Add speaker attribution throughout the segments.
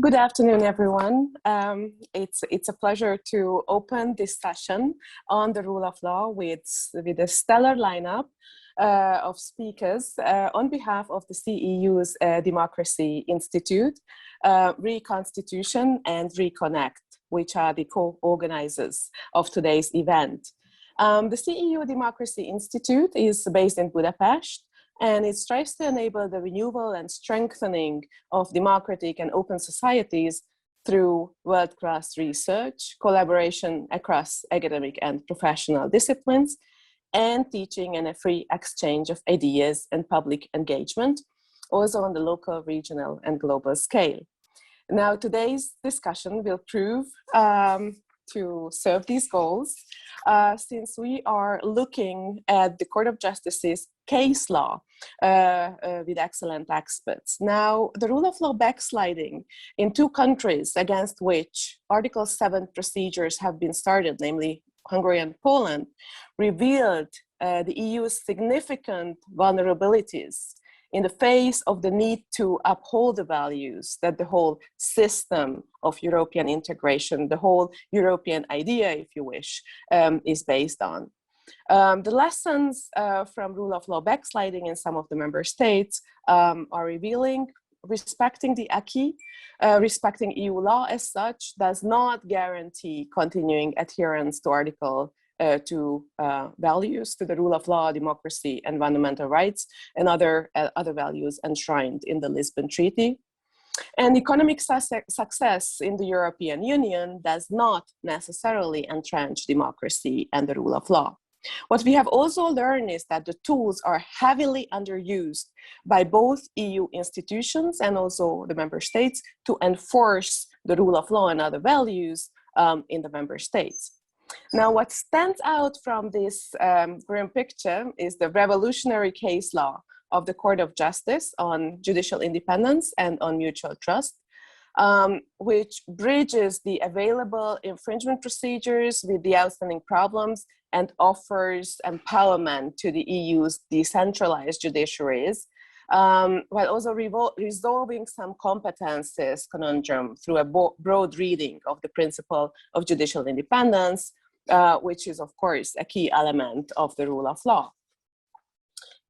Speaker 1: Good afternoon, everyone. It's a pleasure to open this session on the rule of law with a stellar lineup of speakers on behalf of the CEU's Democracy Institute, Reconstitution, and RECONNECT, which are the co-organizers of today's event. The CEU Democracy Institute is based in Budapest, and it strives to enable the renewal and strengthening of democratic and open societies through world-class research, collaboration across academic and professional disciplines, and teaching and a free exchange of ideas and public engagement, also on the local, regional, and global scale. Now, today's discussion will prove to serve these goals, since we are looking at the Court of Justice's case law with excellent experts. Now, the rule of law backsliding in two countries against which Article 7 procedures have been started, namely Hungary and Poland, revealed the EU's significant vulnerabilities in the face of the need to uphold the values that the whole system of European integration, the whole European idea, if you wish, is based on. The lessons from rule of law backsliding in some of the member states are revealing respecting the acquis, respecting EU law as such does not guarantee continuing adherence to Article 2 values, to the rule of law, democracy, and fundamental rights, and other values enshrined in the Lisbon Treaty. And economic success in the European Union does not necessarily entrench democracy and the rule of law. What we have also learned is that the tools are heavily underused by both EU institutions and also the member states to enforce the rule of law and other values in the member states. Now, what stands out from this grim picture is the revolutionary case law of the Court of Justice on judicial independence and on mutual trust, which bridges the available infringement procedures with the outstanding problems and offers empowerment to the EU's decentralized judiciaries, while also resolving some competences conundrum through a broad reading of the principle of judicial independence, which is, of course, a key element of the rule of law.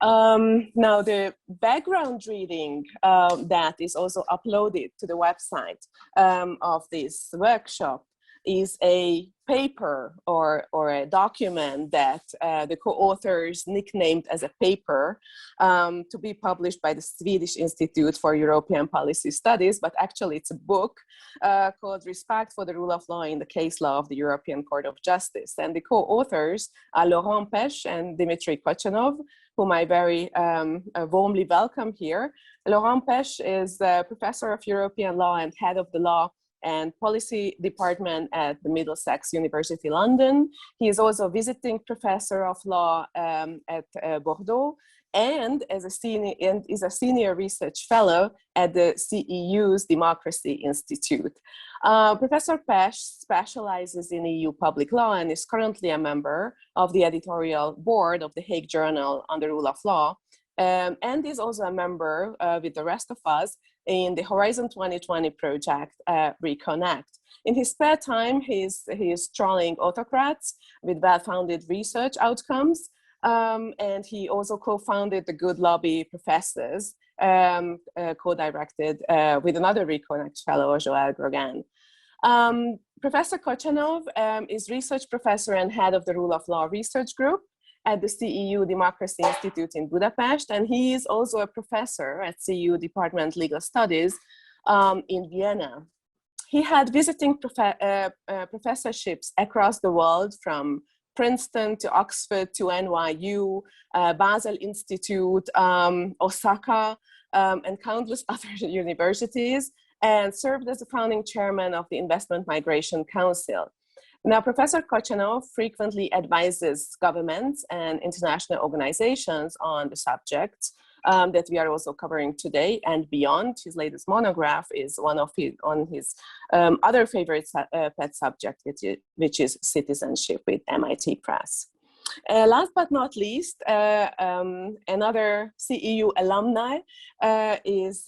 Speaker 1: Now, the background reading that is also uploaded to the website of this workshop is a paper or a document that the co-authors nicknamed as a paper to be published by the Swedish Institute for European Policy Studies, but actually it's a book called Respect for the Rule of Law in the Case Law of the European Court of Justice. And the co-authors are Laurent Pech and Dmitry Kochanov, whom I very warmly welcome here. Laurent Pech is a professor of European law and head of the law and policy department at the Middlesex University London. He is also a visiting professor of law at Bordeaux and is a senior research fellow at the CEU's Democracy Institute. Professor Pech specializes in EU public law and is currently a member of the editorial board of the Hague Journal on the Rule of Law, and is also a member with the rest of us in the Horizon 2020 project, RECONNECT. In his spare time, he is trolling autocrats with well-founded research outcomes, and he also co-founded the Good Lobby Professors, co-directed with another RECONNECT fellow, Joël Grogan. Professor Kochanov is research professor and head of the Rule of Law Research Group at the CEU Democracy Institute in Budapest, and he is also a professor at CEU Department Legal Studies in Vienna. He had visiting professorships across the world, from Princeton to Oxford to NYU, Basel Institute, Osaka, and countless other universities, and served as the founding chairman of the Investment Migration Council. Now, Professor Kochanov frequently advises governments and international organizations on the subjects that we are also covering today and beyond. His latest monograph is on his other favorite pet subject, which is citizenship, with MIT Press. Last but not least, another CEU alumni is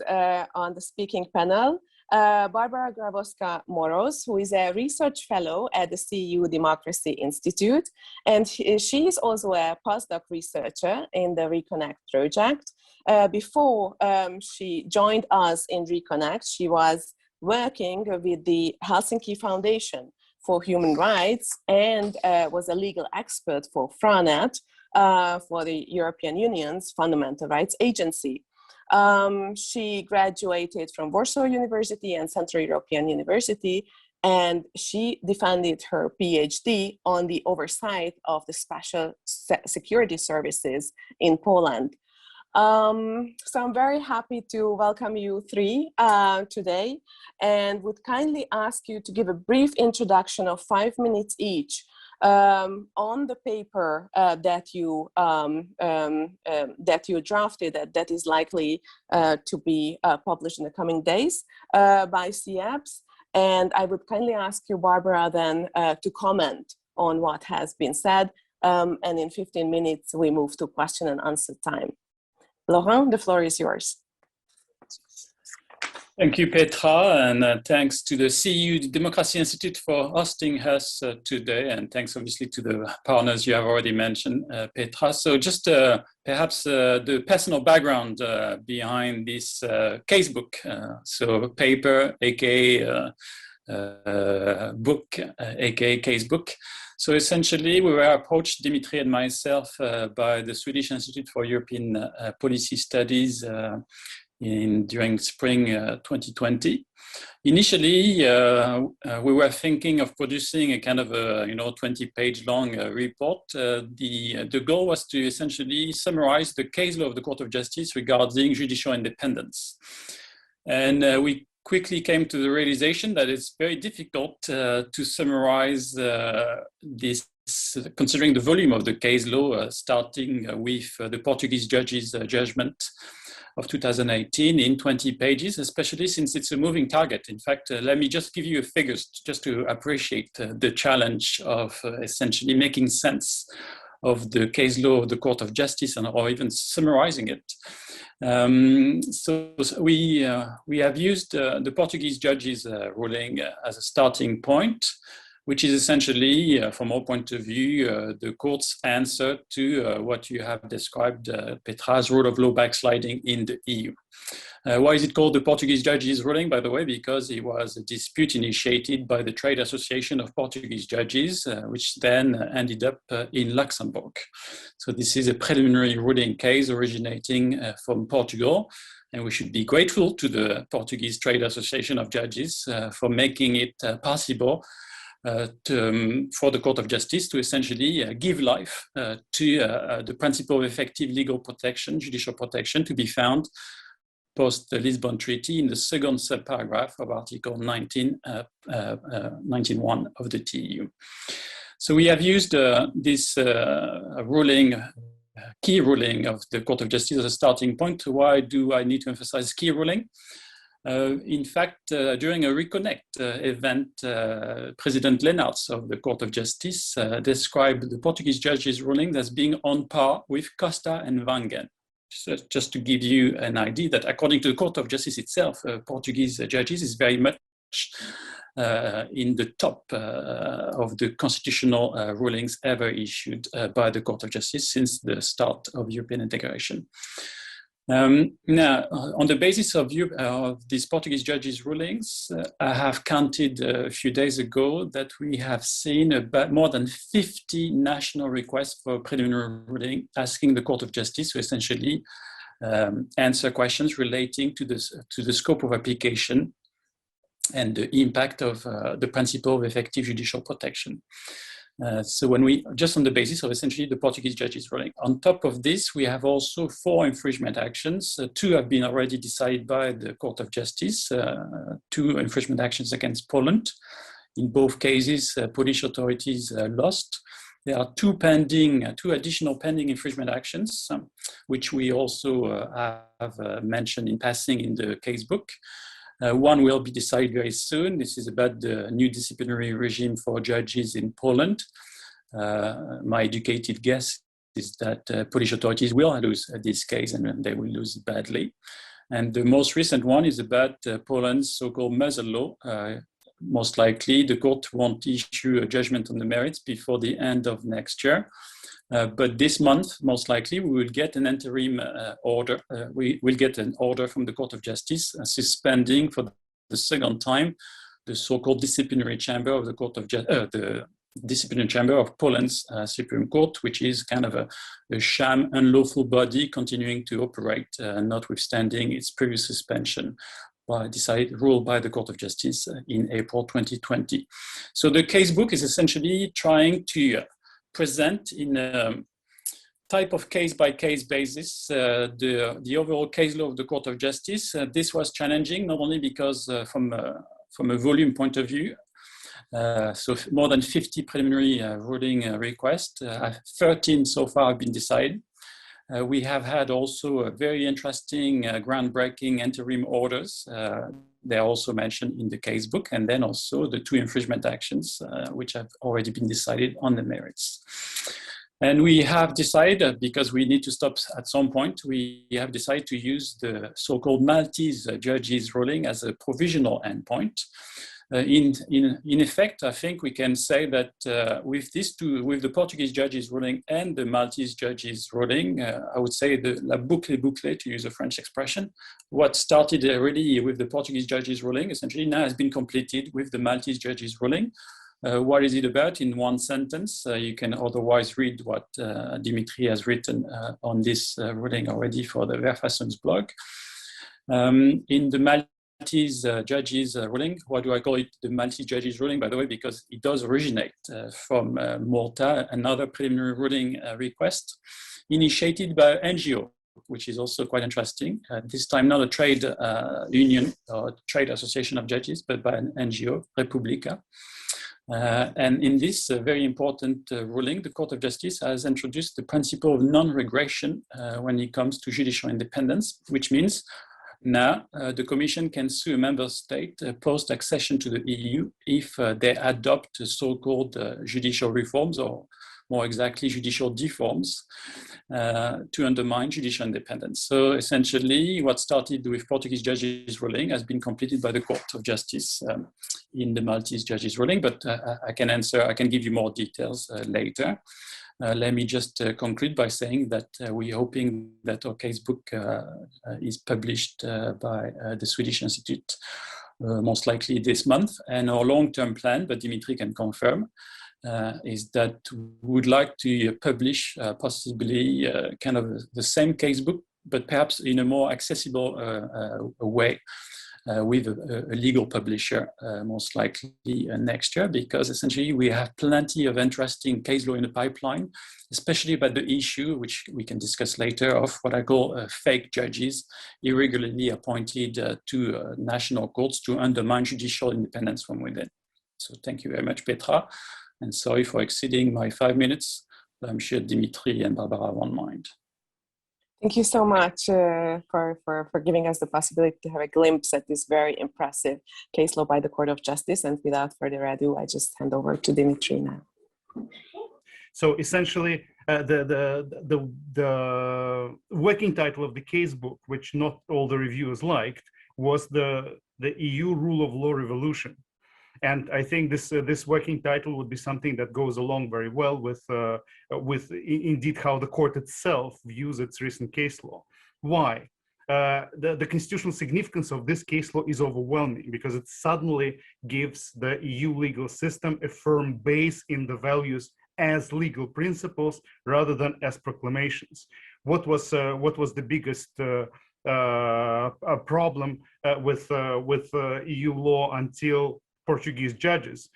Speaker 1: on the speaking panel. Barbara Grabowska-Moros, who is a research fellow at the CEU Democracy Institute, and she is also a postdoc researcher in the RECONNECT project. Before she joined us in RECONNECT, she was working with the Helsinki Foundation for Human Rights and was a legal expert for FRANET, for the European Union's Fundamental Rights Agency. She graduated from Warsaw University and Central European University, and she defended her PhD on the oversight of the special security services in Poland. So I'm very happy to welcome you three today, and would kindly ask you to give a brief introduction of 5 minutes each on the paper that you drafted, that is likely to be published in the coming days by CEPS. And I would kindly ask you, Barbara, then to comment on what has been said. And in 15 minutes, we move to question and answer time. Laurent, the floor is yours.
Speaker 2: Thank you, Petra, and thanks to the CEU Democracy Institute for hosting us today, and thanks obviously to the partners you have already mentioned, Petra. So just perhaps the personal background behind this casebook. So paper, aka book, aka casebook. So essentially, we were approached, Dimitri and myself, by the Swedish Institute for European Policy Studies during spring 2020. Initially, we were thinking of producing a kind of a 20-page long report. The goal was to essentially summarize the case law of the Court of Justice regarding judicial independence. And we quickly came to the realization that it's very difficult to summarize this, considering the volume of the case law, starting with the Portuguese Judges judgment of 2018 in 20 pages, especially since it's a moving target. In fact, let me just give you figures just to appreciate the challenge of essentially making sense of the case law of the Court of Justice, or even summarizing it. So we have used the Portuguese Judges ruling as a starting point, which is essentially, from our point of view, the court's answer to what you have described, Petra's rule of law backsliding in the EU. Why is it called the Portuguese Judges ruling, by the way? Because it was a dispute initiated by the Trade Association of Portuguese Judges, which then ended up in Luxembourg. So this is a preliminary ruling case originating from Portugal, and we should be grateful to the Portuguese Trade Association of Judges for making it possible for the Court of Justice to essentially give life to the principle of effective legal protection, judicial protection, to be found post the Lisbon Treaty in the second subparagraph of Article 19.1 of the TEU. So we have used this ruling, key ruling of the Court of Justice as a starting point. Why do I need to emphasize key ruling? In fact, during a RECONNECT event, President Lennartz of the Court of Justice described the Portuguese Judges ruling as being on par with Costa and Wangen. So just to give you an idea that according to the Court of Justice itself, Portuguese Judges is very much in the top of the constitutional rulings ever issued by the Court of Justice since the start of European integration. Now, on the basis of these Portuguese Judges rulings, I have counted a few days ago that we have seen about more than 50 national requests for preliminary ruling, asking the Court of Justice to essentially answer questions relating to the scope of application and the impact of the principle of effective judicial protection. So when we, just on the basis of essentially the Portuguese Judges ruling. On top of this, we have also 4 infringement actions. 2 have been already decided by the Court of Justice, 2 infringement actions against Poland. In both cases, Polish authorities lost. There are 2 additional pending infringement actions, which we also have mentioned in passing in the casebook. One will be decided very soon. This is about the new disciplinary regime for judges in Poland. My educated guess is that Polish authorities will lose this case, and they will lose badly. And the most recent one is about Poland's so-called muzzle law. Most likely, the court won't issue a judgment on the merits before the end of next year. But this month, most likely, we will get an interim order. We will get an order from the Court of Justice suspending for the second time the so-called disciplinary chamber of the Court of the disciplinary chamber of Poland's Supreme Court, which is kind of a sham, unlawful body continuing to operate, notwithstanding its previous suspension ruled by the Court of Justice in April 2020. So the casebook is essentially trying to present in a type of case-by-case basis the overall case law of the Court of Justice. This was challenging, not only because from a volume point of view, so more than 50 preliminary ruling requests, 13 so far have been decided. We have had also a very interesting, groundbreaking interim orders. They're also mentioned in the casebook, and then also the 2 infringement actions, which have already been decided on the merits. And we have decided, because we need to stop at some point, we have decided to use the so-called Maltese Judges ruling as a provisional endpoint. In effect, I think we can say that with these two, with the Portuguese Judges ruling and the Maltese Judges ruling, I would say the la boucle est bouclée, to use a French expression. What started really with the Portuguese Judges ruling essentially now has been completed with the Maltese Judges ruling. What is it about in one sentence? You can otherwise read what Dimitri has written on this ruling already for the Verfassungsblog blog. In the Maltese Judges ruling, why do I call it the Maltese Judges ruling, by the way, because it does originate from Malta, another preliminary ruling request initiated by NGO, which is also quite interesting. This time not a trade union or trade association of judges, but by an NGO, Repubblika. And in this very important ruling, the Court of Justice has introduced the principle of non-regression when it comes to judicial independence, which means now the Commission can sue a member state post-accession to the EU if they adopt so-called judicial reforms, or more exactly judicial deforms, to undermine judicial independence. So essentially what started with Portuguese Judges ruling has been completed by the Court of Justice in the Maltese Judges ruling, but I can give you more details later. Let me just conclude by saying that we're hoping that our casebook is published by the Swedish Institute most likely this month, and our long-term plan, but Dimitri can confirm, is that we would like to publish possibly kind of the same casebook, but perhaps in a more accessible way with a legal publisher, most likely next year, because essentially we have plenty of interesting case law in the pipeline, especially about the issue, which we can discuss later, of what I call fake judges, irregularly appointed to national courts to undermine judicial independence from within. So thank you very much, Petra. And sorry for exceeding my 5 minutes, but I'm sure Dimitri and Barbara won't mind.
Speaker 1: Thank you so much for giving us the possibility to have a glimpse at this very impressive case law by the Court of Justice. And without further ado, I just hand over to Dimitri now.
Speaker 3: So essentially, the working title of the casebook, which not all the reviewers liked, was the EU Rule of Law Revolution. And I think this working title would be something that goes along very well with indeed how the court itself views its recent case law. Why? The constitutional significance of this case law is overwhelming, because it suddenly gives the EU legal system a firm base in the values as legal principles rather than as proclamations. What was the biggest problem with EU law until Portuguese Judges?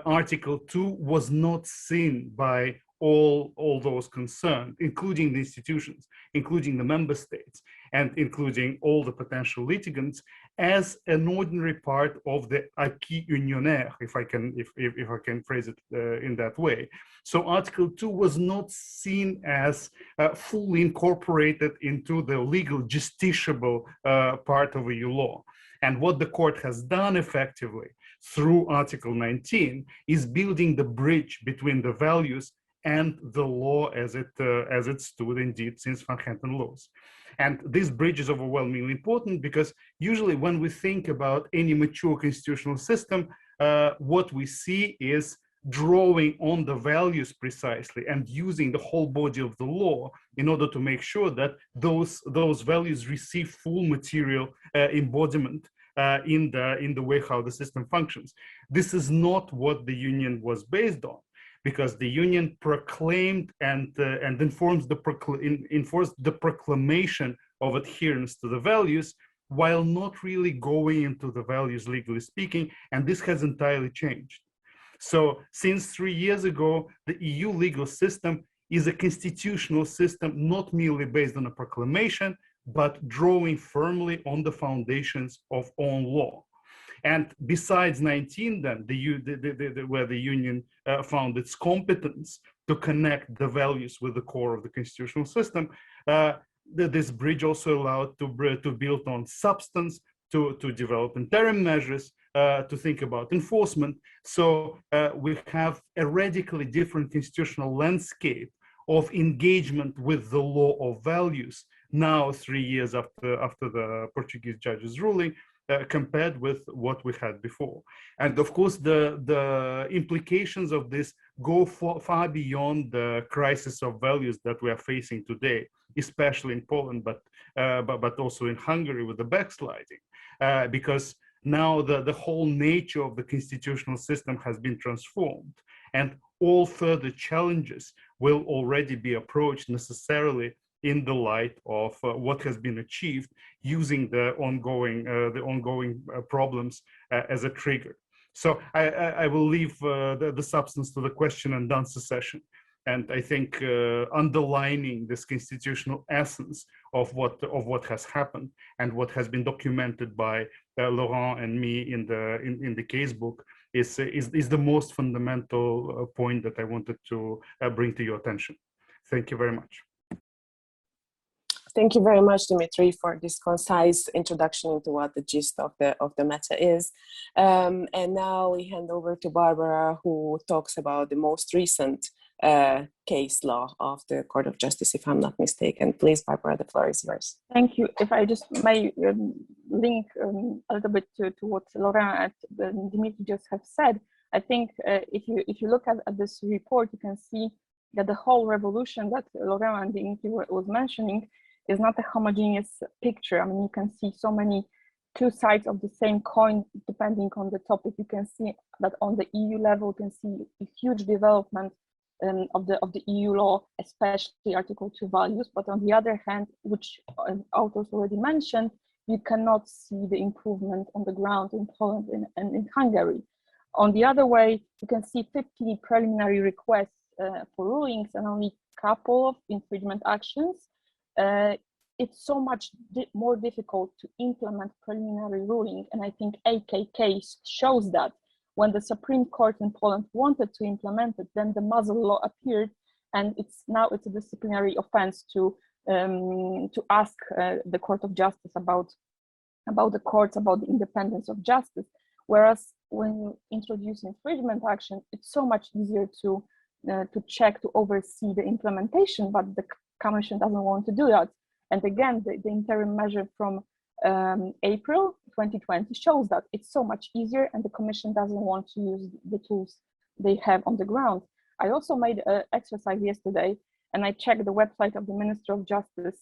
Speaker 3: Article 2 was not seen by all those concerned, including the institutions, including the member states, and including all the potential litigants, as an ordinary part of the acquis unionaire, if I can phrase it in that way. So Article 2 was not seen as fully incorporated into the legal justiciable part of EU law. And what the court has done effectively through Article 19 is building the bridge between the values and the law as it stood indeed since Van Genthen laws. And this bridge is overwhelmingly important because usually when we think about any mature constitutional system, what we see is drawing on the values precisely and using the whole body of the law in order to make sure that those values receive full material embodiment in the way how the system functions. This is not what the union was based on, because the union proclaimed and enforced the proclamation of adherence to the values while not really going into the values legally speaking, and this has entirely changed. So since 3 years ago, the EU legal system is a constitutional system not merely based on a proclamation, but drawing firmly on the foundations of own law. And besides 19, then, where the union found its competence to connect the values with the core of the constitutional system, this bridge also allowed to build on substance, to develop interim measures, to think about enforcement. So we have a radically different constitutional landscape of engagement with the law of values now, 3 years after the Portuguese judges' ruling, compared with what we had before. And of course, the implications of this go far beyond the crisis of values that we are facing today, especially in Poland, but also in Hungary with the backsliding, because now the whole nature of the constitutional system has been transformed, and all further challenges will already be approached necessarily in the light of what has been achieved, using the ongoing problems as a trigger. So I will leave the substance to the question and answer session. And I think underlining this constitutional essence of what has happened and what has been documented by Laurent and me in the casebook is the most fundamental point that I wanted to bring to your attention. Thank you very much.
Speaker 1: Thank you very much, Dimitri, for this concise introduction into what the gist of the matter is. And now we hand over to Barbara, who talks about the most recent case law of the Court of Justice, if I'm not mistaken. Please, Barbara, the floor is yours.
Speaker 4: Thank you. If I just may link a little bit to what Laurent and Dimitri just have said, I think if you look at this report, you can see that the whole revolution that Laurent and Dimitri was mentioning is not a homogeneous picture. I mean, you can see so many two sides of the same coin depending on the topic. You can see that on the EU level, you can see a huge development of the EU law, especially Article 2 values. But on the other hand, which authors already mentioned, you cannot see the improvement on the ground in Poland and in Hungary. On the other way, you can see 50 preliminary requests for rulings and only a couple of infringement actions. It's so much more difficult to implement preliminary ruling, and I think AK case shows that. When the Supreme Court in Poland wanted to implement it, then the muzzle law appeared, and now it's a disciplinary offense to ask the Court of Justice about the courts, about the independence of justice. Whereas when you introduce infringement action, it's so much easier to check, to oversee the implementation, but the Commission doesn't want to do that. And again, the interim measure from April 2020 shows that it's so much easier, and the Commission doesn't want to use the tools they have on the ground. I also made an exercise yesterday, and I checked the website of the Minister of Justice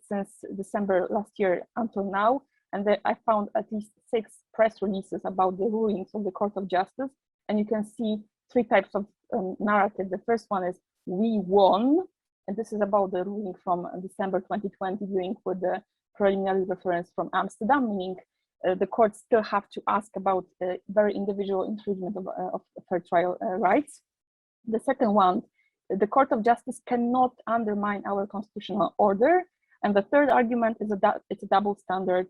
Speaker 4: since December last year until now, and I found at least 6 press releases about the rulings of the Court of Justice, and you can see 3 types of narrative. The first one is "we won," and this is about the ruling from December 2020 dealing with the preliminary reference from Amsterdam, meaning the courts still have to ask about very individual infringement of fair trial rights. The second one, the Court of Justice cannot undermine our constitutional order. And the third argument is that it's a double standard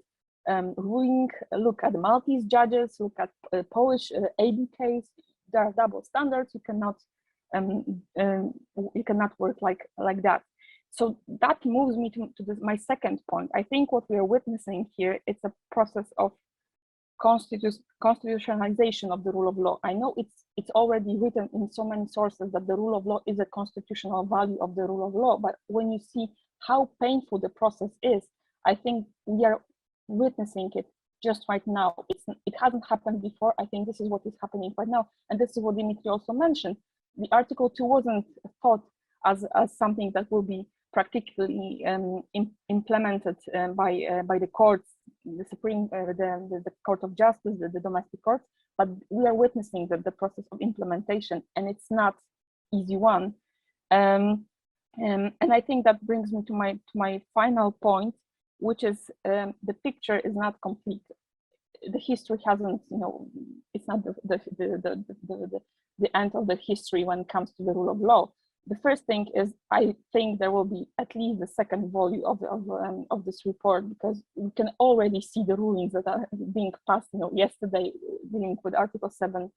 Speaker 4: ruling. Look at the Maltese judges, look at Polish AB case. There are double standards. You cannot work like that. So that moves me to my second point. I think what we are witnessing here is a process of constitutionalization of the rule of law. I know it's it's already written in so many sources that the rule of law is a constitutional value of the rule of law. But when you see how painful the process is, I think we are witnessing it just right now. It hasn't happened before. I think this is what is happening right now. And this is what Dimitri also mentioned. The Article 2 wasn't thought as something that will be practically implemented by the courts, the Supreme, the Court of Justice, the domestic courts, but we are witnessing the process of implementation, and it's not easy one. And I think that brings me to my final point, which is the picture is not complete. The history hasn't, it's not the end of the history when it comes to the rule of law. The first thing is, I think there will be at least the second volume of this report, because we can already see the rulings that are being passed, yesterday, dealing with Article 7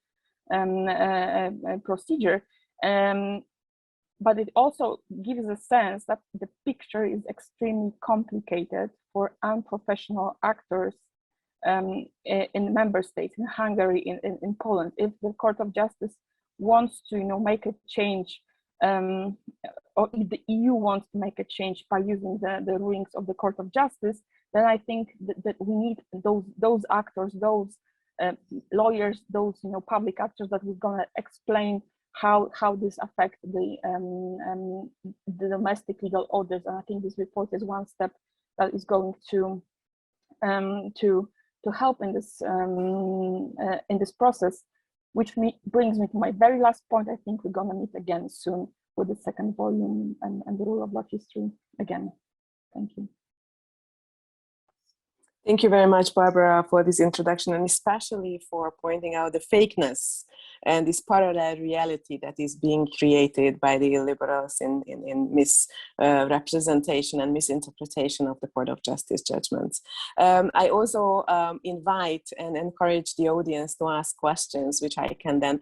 Speaker 4: procedure. But it also gives a sense that the picture is extremely complicated for unprofessional actors in member states, in Hungary, in Poland. If the Court of Justice wants to, make a change, or if the EU wants to make a change by using the rulings of the Court of Justice, then I think that we need those actors, those lawyers, those public actors that we're gonna explain how this affects the domestic legal orders. And I think this report is one step that is going to help in this process, which brings me to my very last point. I think we're gonna meet again soon with the second volume and the rule of law history again. Thank you.
Speaker 1: Thank you very much, Barbara, for this introduction, and especially for pointing out the fakeness and this parallel reality that is being created by the liberals in misrepresentation and misinterpretation of the Court of Justice judgments. I also invite and encourage the audience to ask questions, which I can then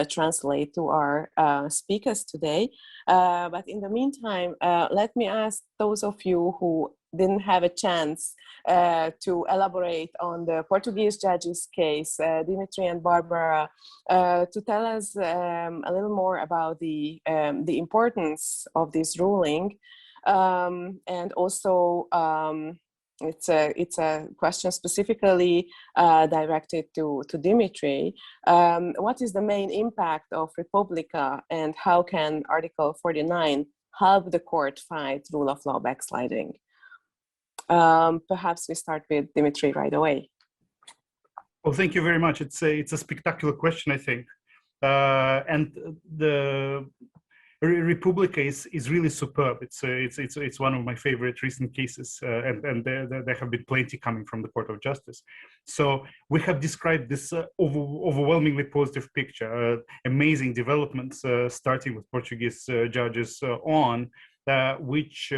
Speaker 1: translate to our speakers today. But in the meantime, let me ask those of you who didn't have a chance to elaborate on the Portuguese Judges case, Dimitri and Barbara, to tell us a little more about the importance of this ruling, and also it's a question specifically directed to Dimitri. What is the main impact of Repubblika, and how can Article 49 help the court fight rule of law backsliding? Perhaps we start with Dimitri right away.
Speaker 3: Well, thank you very much. It's a spectacular question, I think, and the Repubblika is really superb. It's one of my favorite recent cases, and there have been plenty coming from the Court of Justice. So we have described this overwhelmingly positive picture, amazing developments, starting with Portuguese judges which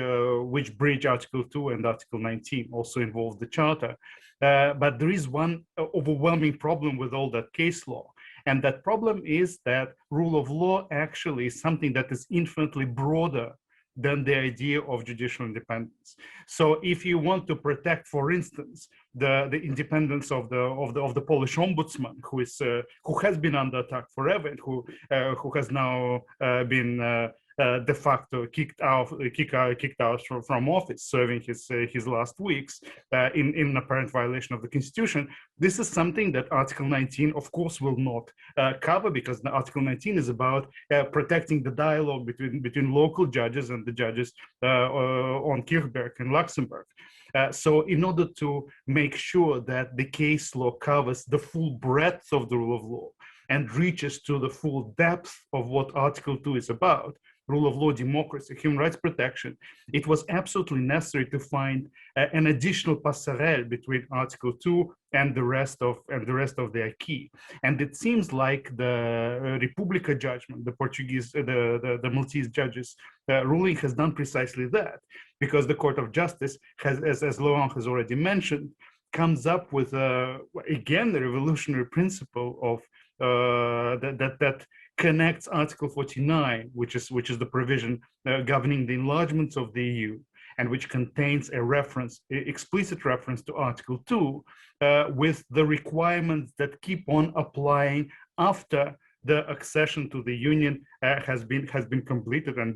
Speaker 3: bridge Article 2 and Article 19, also involve the Charter. But there is one overwhelming problem with all that case law. And that problem is that rule of law actually is something that is infinitely broader than the idea of judicial independence. So if you want to protect, for instance, the independence of the Polish ombudsman, who has been under attack forever, and who has now been de facto kicked out from office, serving his last weeks in apparent violation of the Constitution. This is something that Article 19, of course, will not cover, because Article 19 is about protecting the dialogue between local judges and the judges on Kirchberg in Luxembourg. So in order to make sure that the case law covers the full breadth of the rule of law and reaches to the full depth of what Article 2 is about, rule of law, democracy, human rights protection, it was absolutely necessary to find an additional passerelle between Article 2 and the rest of the acquis. And it seems like the Repubblika judgment, the Maltese Judges ruling, has done precisely that, because the Court of Justice has, as Laurent has already mentioned, comes up with again the revolutionary principle of that connects Article 49, which is the provision governing the enlargements of the EU, and which contains a reference, explicit reference to Article 2, with the requirements that keep on applying after the accession to the union has been completed and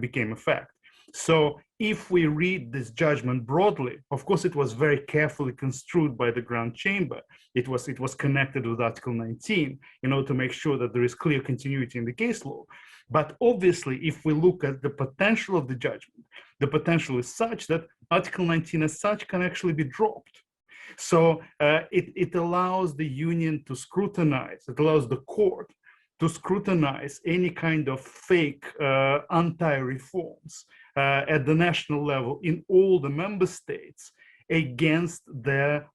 Speaker 3: became a fact. So if we read this judgment broadly, of course, it was very carefully construed by the Grand Chamber. It was connected with Article 19 in order to make sure that there is clear continuity in the case law. But obviously, if we look at the potential of the judgment, the potential is such that Article 19 as such can actually be dropped. So it allows the union to scrutinize, it allows the court to scrutinize any kind of fake anti-reforms at the national level in all the member states against their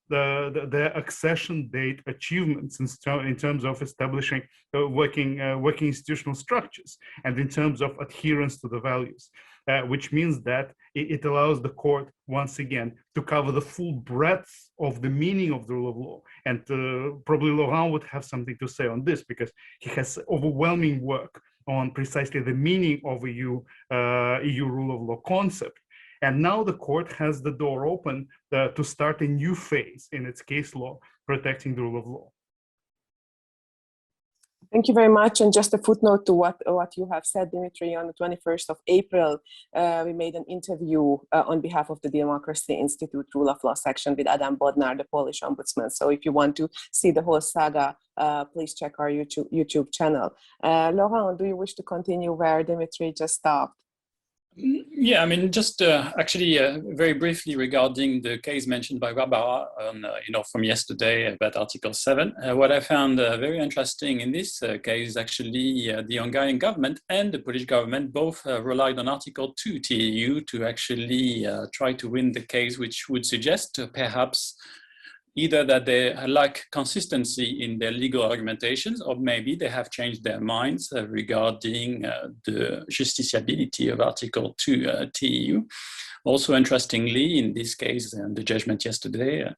Speaker 3: accession date achievements in terms of establishing working institutional structures and in terms of adherence to the values, which means that it allows the court once again to cover the full breadth of the meaning of the rule of law. And probably Laurent would have something to say on this because he has overwhelming work on precisely the meaning of EU rule of law concept. And now the court has the door open to start a new phase in its case law protecting the rule of law.
Speaker 1: Thank you very much. And just a footnote to what you have said, Dimitri, on the 21st of April, we made an interview on behalf of the Democracy Institute Rule of Law section with Adam Bodnar, the Polish ombudsman. So if you want to see the whole saga, please check our YouTube channel. Laurent, do you wish to continue where Dimitri just stopped?
Speaker 2: Yeah, I mean, just actually very briefly regarding the case mentioned by Barbara on, from yesterday about Article 7. What I found very interesting in this case is actually the Hungarian government and the Polish government both relied on Article 2 TEU to actually try to win the case, which would suggest perhaps either that they lack consistency in their legal argumentations, or maybe they have changed their minds regarding the justiciability of Article 2 TEU. Also, interestingly, in this case, the judgment yesterday,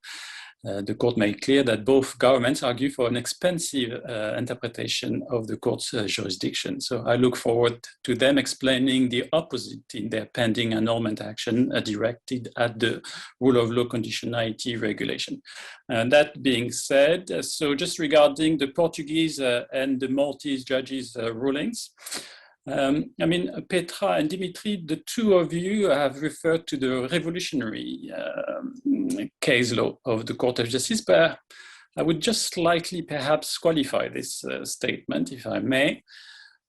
Speaker 2: the court made clear that both governments argue for an expansive interpretation of the court's jurisdiction. So I look forward to them explaining the opposite in their pending annulment action directed at the rule of law conditionality regulation. And that being said, so just regarding the Portuguese and the Maltese judges' rulings, I mean, Petra and Dimitri, the two of you have referred to the revolutionary case law of the Court of Justice, but I would just slightly perhaps qualify this statement, if I may.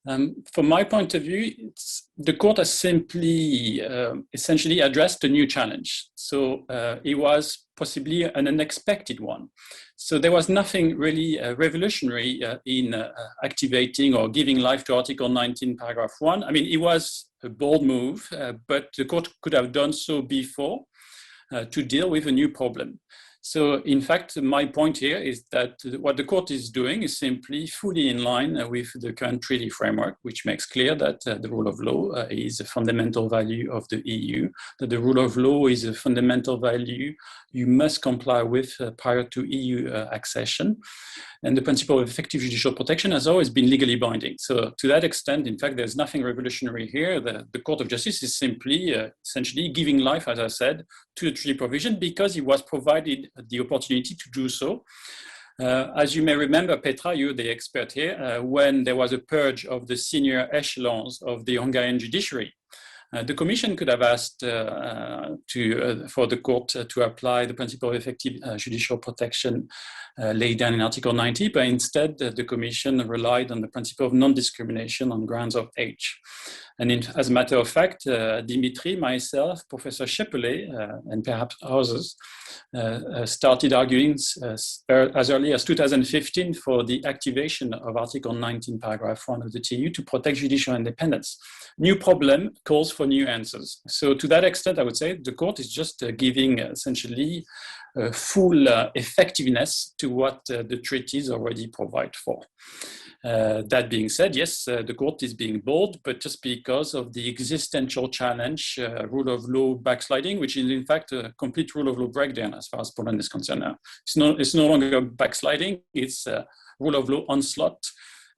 Speaker 2: From my point of view, the court has simply essentially addressed a new challenge. So it was possibly an unexpected one. So there was nothing really revolutionary in activating or giving life to Article 19, paragraph 1. I mean, it was a bold move, but the court could have done so before to deal with a new problem. So in fact, my point here is that what the court is doing is simply fully in line with the current treaty framework, which makes clear that the rule of law is a fundamental value of the EU, that the rule of law is a fundamental value you must comply with prior to EU accession. And the principle of effective judicial protection has always been legally binding. So to that extent, in fact, there's nothing revolutionary here. The Court of Justice is simply essentially giving life, as I said, to the treaty provision because it was provided the opportunity to do so. As you may remember, Petra, you're the expert here, when there was a purge of the senior echelons of the Hungarian judiciary. The Commission could have asked for the court to apply the principle of effective judicial protection laid down in Article 90, but instead the Commission relied on the principle of non-discrimination on grounds of age. And as a matter of fact, Dimitri, myself, Professor Schepelet, and perhaps others, started arguing as early as 2015 for the activation of Article 19, paragraph 1 of the TEU to protect judicial independence. New problem calls for new answers. So to that extent, I would say the court is just giving essentially full effectiveness to what the treaties already provide for. That being said, yes, the court is being bold, but just because of the existential challenge, rule of law backsliding, which is in fact a complete rule of law breakdown as far as Poland is concerned now. It's no longer backsliding, it's rule of law onslaught.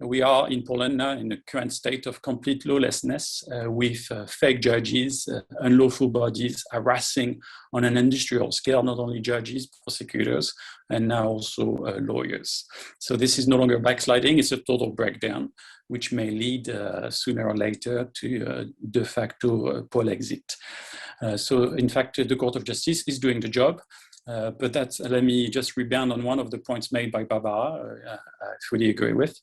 Speaker 2: We are in Poland now in the current state of complete lawlessness with fake judges, unlawful bodies harassing on an industrial scale, not only judges, prosecutors, and now also lawyers. So this is no longer backsliding, it's a total breakdown, which may lead sooner or later to de facto Polexit. So in fact, the Court of Justice is doing the job. But that's, let me just rebound on one of the points made by Barbara, I fully agree with.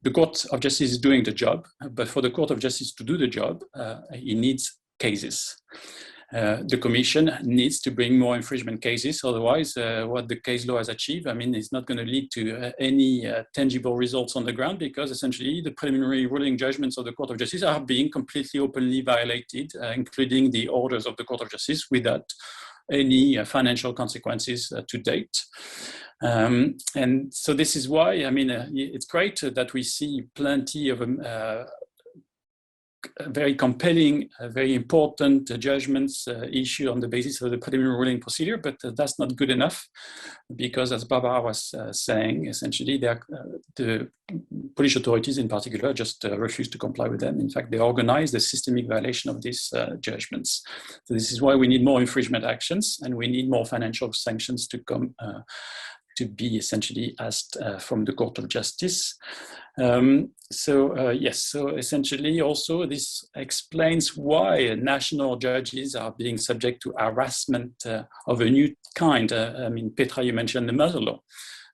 Speaker 2: The Court of Justice is doing the job, but for the Court of Justice to do the job, it needs cases. The Commission needs to bring more infringement cases, otherwise what the case law has achieved, I mean, it's not going to lead to any tangible results on the ground, because essentially the preliminary ruling judgments of the Court of Justice are being completely openly violated, including the orders of the Court of Justice without any financial consequences to date. And so this is why, I mean, it's great that we see plenty of very compelling, very important judgments issued on the basis of the preliminary ruling procedure, but that's not good enough, because as Barbara was saying, essentially the Polish authorities in particular just refuse to comply with them. In fact, they organize the systemic violation of these judgments. So this is why we need more infringement actions, and we need more financial sanctions to come to be essentially asked from the Court of Justice. Yes, so essentially also this explains why national judges are being subject to harassment of a new kind. I mean, Petra, you mentioned the murder law.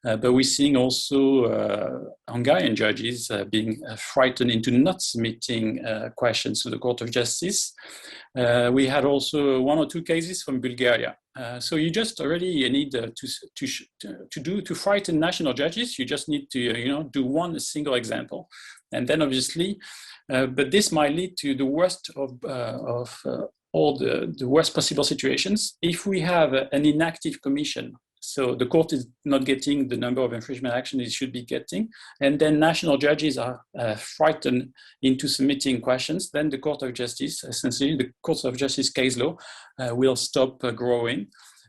Speaker 2: But we're seeing also Hungarian judges being frightened into not submitting questions to the Court of Justice. We had also 1 or 2 cases from Bulgaria. So you just already need to frighten national judges. You just need to do one single example, and then obviously, but this might lead to the worst of all the worst possible situations. If we have an inactive commission, so the court is not getting the number of infringement actions it should be getting, and then national judges are frightened into submitting questions, then the Court of Justice, essentially the Court of Justice case law will stop growing,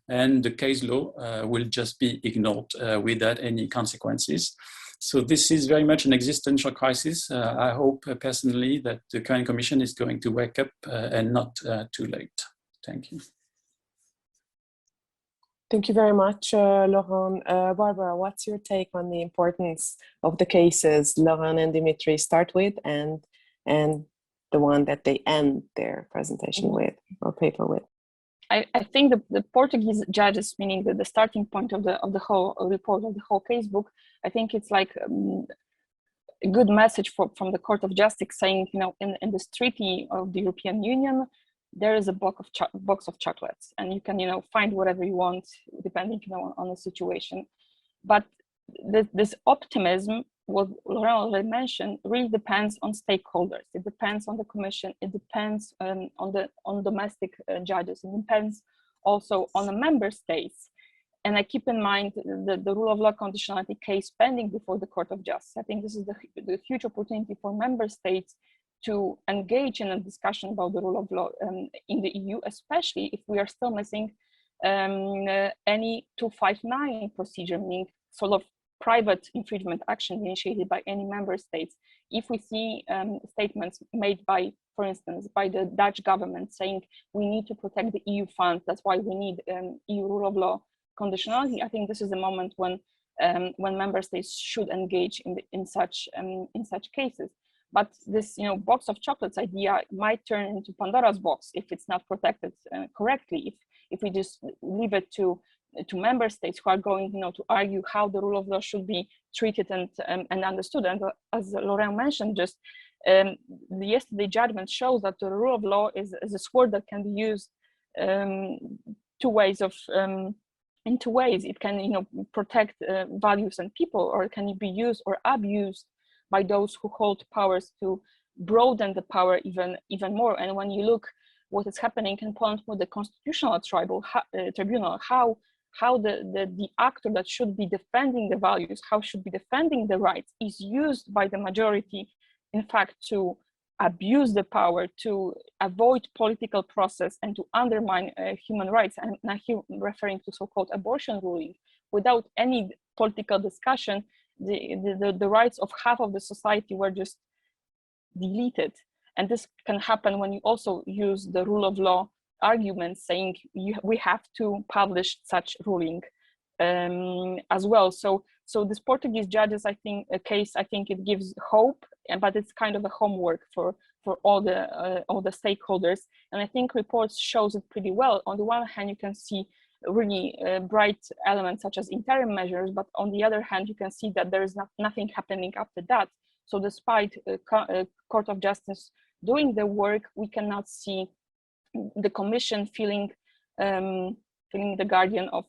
Speaker 2: and the case law will just be ignored without any consequences. So this is very much an existential crisis. I hope personally that the current commission is going to wake up and not too late. Thank you.
Speaker 1: Thank you very much, Laurent. Barbara, what's your take on the importance of the cases Laurent and Dimitri start with, and the one that they end their presentation with or paper with?
Speaker 4: I think the Portuguese judges, meaning the starting point of the whole report, of the whole casebook, I think it's like a good message from the Court of Justice, saying, you know, in this treaty of the European Union, there is a box of chocolates, and you can, you know, find whatever you want depending, you know, on the situation. But this optimism, what Laurent already mentioned, really depends on stakeholders. It depends on the Commission. It depends on domestic judges. It depends also on the member states. And I keep in mind the rule of law conditionality case pending before the Court of Justice. I think this is the huge opportunity for member states to engage in a discussion about the rule of law in the EU, especially if we are still missing any 259 procedure, meaning sort of private infringement action initiated by any member states. If we see statements made by, for instance, by the Dutch government saying we need to protect the EU funds, that's why we need EU rule of law conditionality, I think this is a moment when member states should engage in such cases. But this, you know, box of chocolates idea might turn into Pandora's box if it's not protected correctly. If we just leave it to member states who are going, you know, to argue how the rule of law should be treated and understood. And as Laurent mentioned, just the yesterday judgment shows that the rule of law is a sword that can be used in two ways. It can, you know, protect values and people, or it can be used or abused by those who hold powers to broaden the power even more. And when you look what is happening in Poland with the constitutional tribunal, how the actor that should be defending the values, how should be defending the rights, is used by the majority, in fact, to abuse the power, to avoid political process, and to undermine human rights. And now here referring to so-called abortion ruling, without any political discussion, the rights of half of the society were just deleted. And this can happen when you also use the rule of law argument, saying we have to publish such ruling as well. So this Portuguese Judges, I think, it gives hope, but it's kind of a homework for all the stakeholders. And I think reports shows it pretty well. On the one hand, you can see really bright elements such as interim measures, but on the other hand, you can see that there is nothing happening after that. So despite Court of Justice doing the work, we cannot see the Commission feeling the guardian of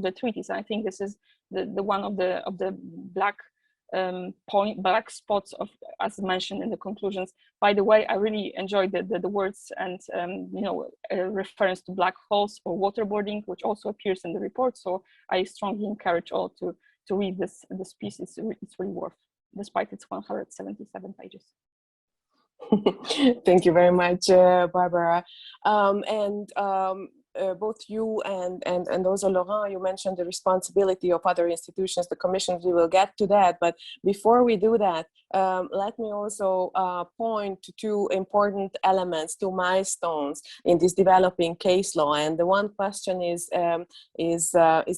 Speaker 4: the treaties. And I think this is the one of the black spots of, as mentioned in the conclusions. By the way, I really enjoyed the words and reference to black holes or waterboarding, which also appears in the report. So I strongly encourage all to read this piece. It's really worth, despite its 177 pages.
Speaker 1: Thank you very much, Barbara. Both you and also Laurent, you mentioned the responsibility of other institutions, the commissions. We will get to that, but before we do that, let me also point to two important elements, two milestones in this developing case law. And the one question is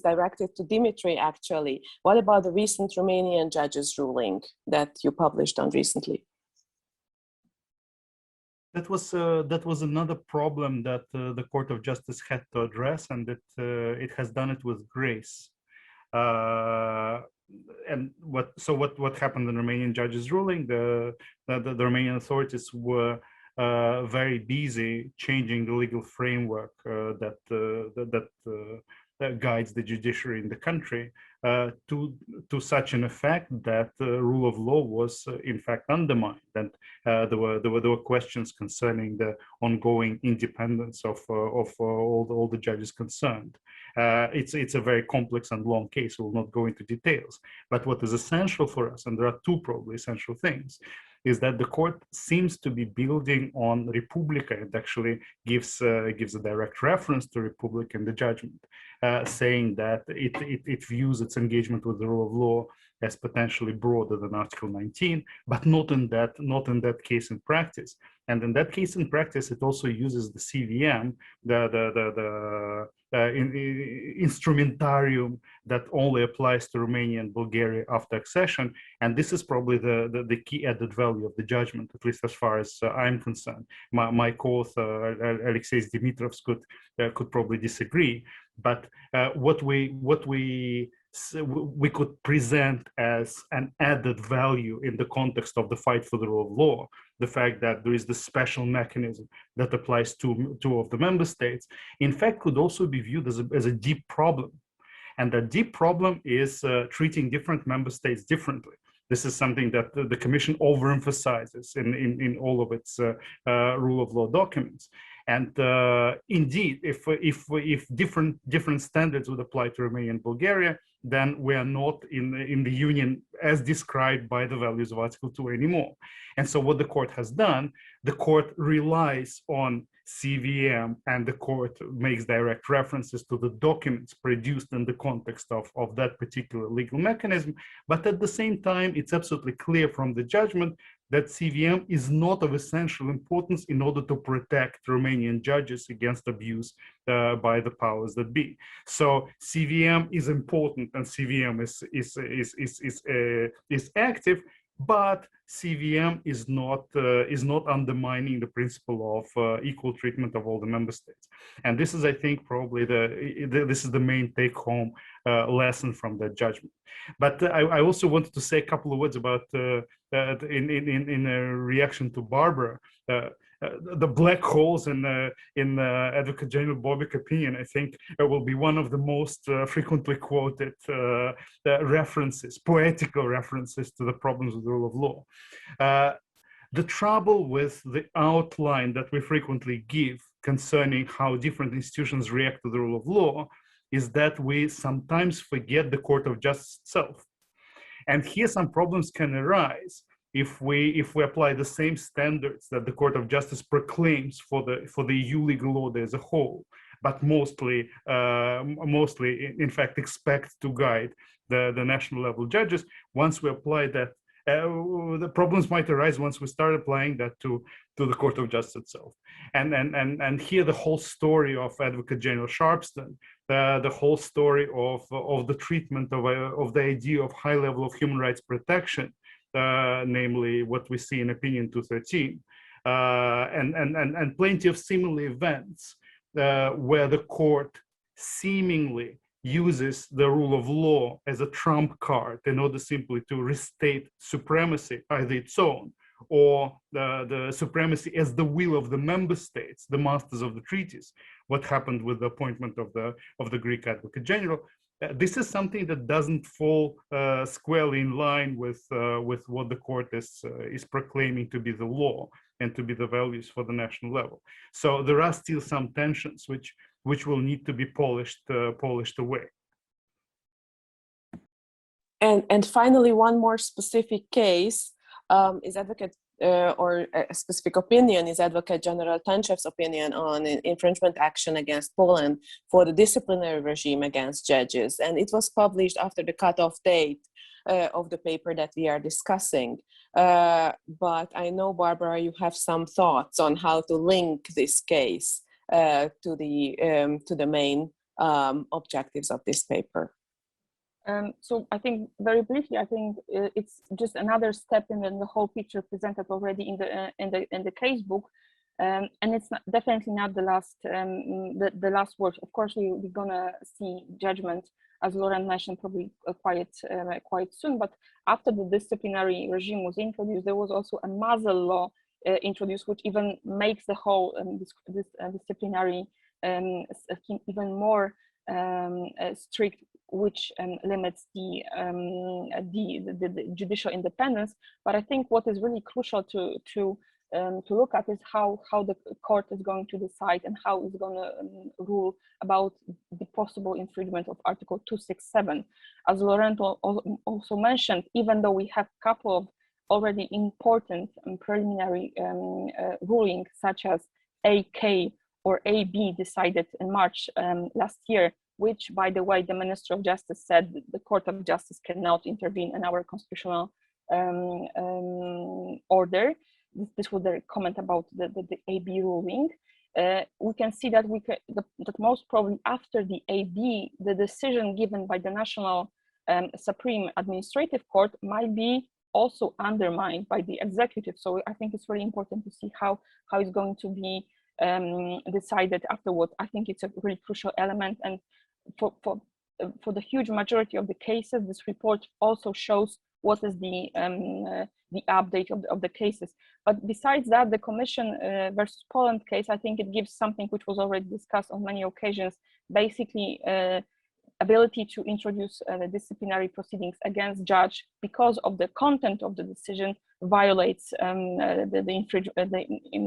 Speaker 1: directed to Dimitri, actually. What about the recent Romanian judges ruling that you published on recently?
Speaker 3: That was another problem that the Court of Justice had to address, and it has done it with grace. And what happened in the Romanian judges' ruling? The Romanian authorities were very busy changing the legal framework that guides the judiciary in the country to such an effect that the rule of law was in fact undermined, and there were questions concerning the ongoing independence of all the judges concerned. It's a very complex and long case. We'll not go into details, but what is essential for us, and there are two probably essential things, is that the court seems to be building on Repubblika. It actually gives a direct reference to Repubblika in the judgment, saying that it views its engagement with the rule of law as potentially broader than Article 19, but not in that case in practice. And in that case in practice, it also uses the CVM, the instrumentarium that only applies to Romania and Bulgaria after accession. And this is probably the key added value of the judgment, at least as far as I'm concerned. My co-author, Alexei Dimitrovs, could probably disagree, but what we could present as an added value in the context of the fight for the rule of law, the fact that there is the special mechanism that applies to two of the member states, in fact, could also be viewed as a deep problem. And that deep problem is treating different member states differently. This is something that the Commission overemphasizes in all of its rule of law documents. And indeed, if different standards would apply to Romania and Bulgaria, then we are not in the union as described by the values of Article 2 anymore. And so what the court has done, the court relies on CVM, and the court makes direct references to the documents produced in the context of that particular legal mechanism. But at the same time, it's absolutely clear from the judgment that CVM is not of essential importance in order to protect Romanian judges against abuse by the powers that be. So CVM is important, and CVM is active, but CVM is not undermining the principle of equal treatment of all the member states. And this is, I think, probably this is the main take-home lesson from that judgment. But I also wanted to say a couple of words about in a reaction to Barbara. The black holes in Advocate General Bobik's opinion, I think, will be one of the most frequently quoted references, poetical references to the problems of the rule of law. The trouble with the outline that we frequently give concerning how different institutions react to the rule of law is that we sometimes forget the Court of Justice itself. And here some problems can arise if we apply the same standards that the Court of Justice proclaims for the EU legal order as a whole, but mostly in fact expect to guide the national level judges. Once we apply that, the problems might arise once we start applying that to the Court of Justice itself. And here the whole story of Advocate General Sharpston, the whole story of the treatment of the idea of high level of human rights protection, namely what we see in Opinion 213, and plenty of similar events where the court seemingly uses the rule of law as a trump card in order simply to restate supremacy, either its own or the supremacy as the will of the member states, the masters of the treaties. What happened with the appointment of the Greek Advocate General? This is something that doesn't fall squarely in line with what the court is proclaiming to be the law and to be the values for the national level. So there are still some tensions which will need to be polished away.
Speaker 1: And finally, one more specific case is Advocate or a specific opinion is Advocate General Tanchev's opinion on infringement action against Poland for the disciplinary regime against judges. And it was published after the cutoff date of the paper that we are discussing. But I know, Barbara, you have some thoughts on how to link this case to the main objectives of this paper.
Speaker 4: So I think very briefly, I think it's just another step in the whole picture presented already in the case book, and it's definitely not the last the last word. Of course, we're gonna see judgment, as Lauren mentioned, probably quite soon. But after the disciplinary regime was introduced, there was also a muzzle law introduced, which even makes the whole this disciplinary scheme even more strict, which limits the judicial independence. But I think what is really crucial to look at is how the court is going to decide and how it's going to rule about the possible infringement of Article 267. As Laurent also mentioned, even though we have a couple of already important preliminary rulings, such as AK or AB decided in March last year, which, by the way, the Minister of Justice said the Court of Justice cannot intervene in our constitutional order. This was the comment about the AB ruling. We can see that that most probably after the AB, the decision given by the National Supreme Administrative Court might be also undermined by the executive. So I think it's really important to see how it's going to be decided afterwards. I think it's a really crucial element, and for the huge majority of the cases, this report also shows what is the update of the cases. But besides that, the Commission versus Poland case, I think it gives something which was already discussed on many occasions, basically ability to introduce disciplinary proceedings against judge because of the content of the decision violates the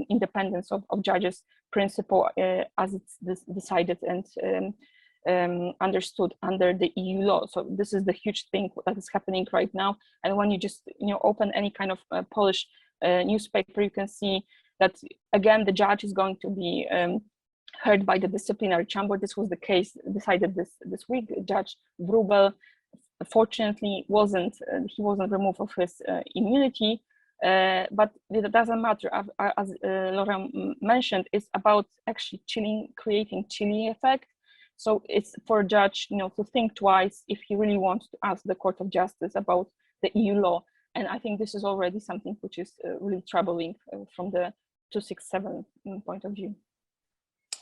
Speaker 4: independence of judges principle as it's decided and understood under the EU law. So this is the huge thing that is happening right now. And when you just open any kind of Polish newspaper, you can see that again the judge is going to be heard by the disciplinary chamber. This was the case decided this week. Judge Wróbel, fortunately, wasn't removed of his immunity. But it doesn't matter. As Laura mentioned, it's about actually creating chilling effect. So it's for a judge, to think twice if he really wants to ask the Court of Justice about the EU law. And I think this is already something which is really troubling from the 267 point of view.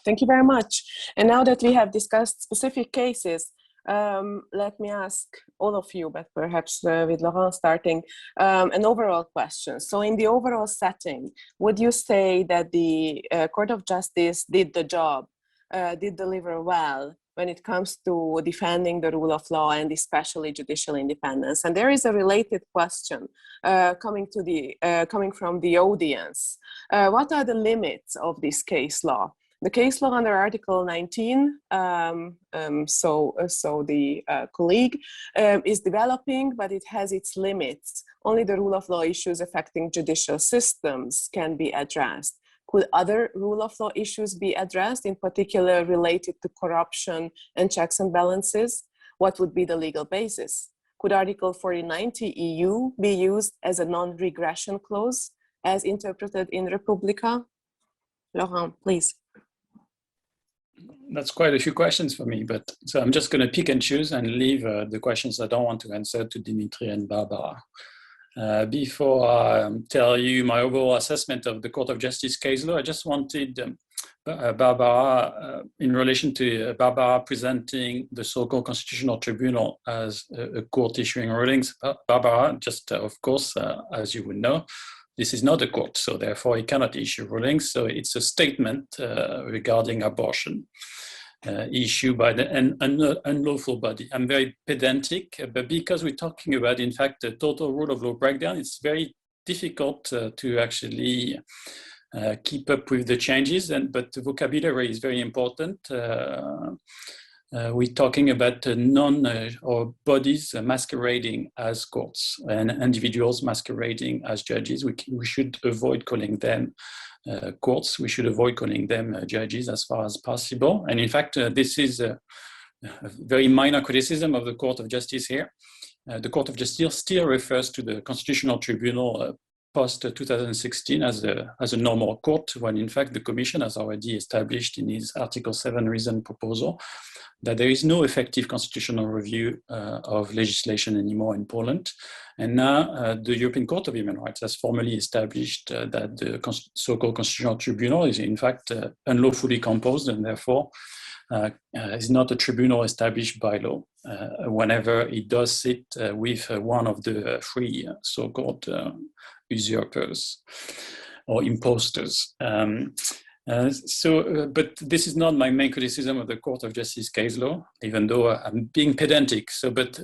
Speaker 1: Thank you very much. And now that we have discussed specific cases, let me ask all of you, but perhaps with Laurent starting, an overall question. So in the overall setting, would you say that the Court of Justice did the job, did deliver well when it comes to defending the rule of law and especially judicial independence? And there is a related question coming from the audience. What are the limits of this case law? The case law under Article 19, so the colleague is developing, but it has its limits. Only the rule of law issues affecting judicial systems can be addressed. Could other rule of law issues be addressed, in particular related to corruption and checks and balances? what would be the legal basis? Could Article 4090 EU be used as a non-regression clause as interpreted in Repubblika? Laurent, please.
Speaker 2: That's quite a few questions for me, but so I'm just going to pick and choose and leave the questions I don't want to answer to Dimitri and Barbara. Before I tell you my overall assessment of the Court of Justice case law, I just wanted Barbara, in relation to Barbara presenting the so-called Constitutional Tribunal as a court issuing rulings. Barbara, just of course, as you would know, this is not a court, so therefore it cannot issue rulings. So it's a statement regarding abortion issued by the unlawful body. I'm very pedantic, but because we're talking about, in fact, the total rule of law breakdown, it's very difficult to actually keep up with the changes, but the vocabulary is very important. We're talking about or bodies masquerading as courts and individuals masquerading as judges. We should avoid calling them courts. We should avoid calling them judges as far as possible. And in fact, this is a very minor criticism of the Court of Justice here. The Court of Justice still refers to the Constitutional Tribunal post-2016 as a normal court, when in fact the Commission has already established in its Article 7 reason proposal that there is no effective constitutional review of legislation anymore in Poland. And now the European Court of Human Rights has formally established that the so-called Constitutional Tribunal is in fact unlawfully composed, and therefore is not a tribunal established by law whenever it does sit with one of the three so-called usurpers or imposters. But this is not my main criticism of the Court of Justice case law, even though I'm being pedantic. But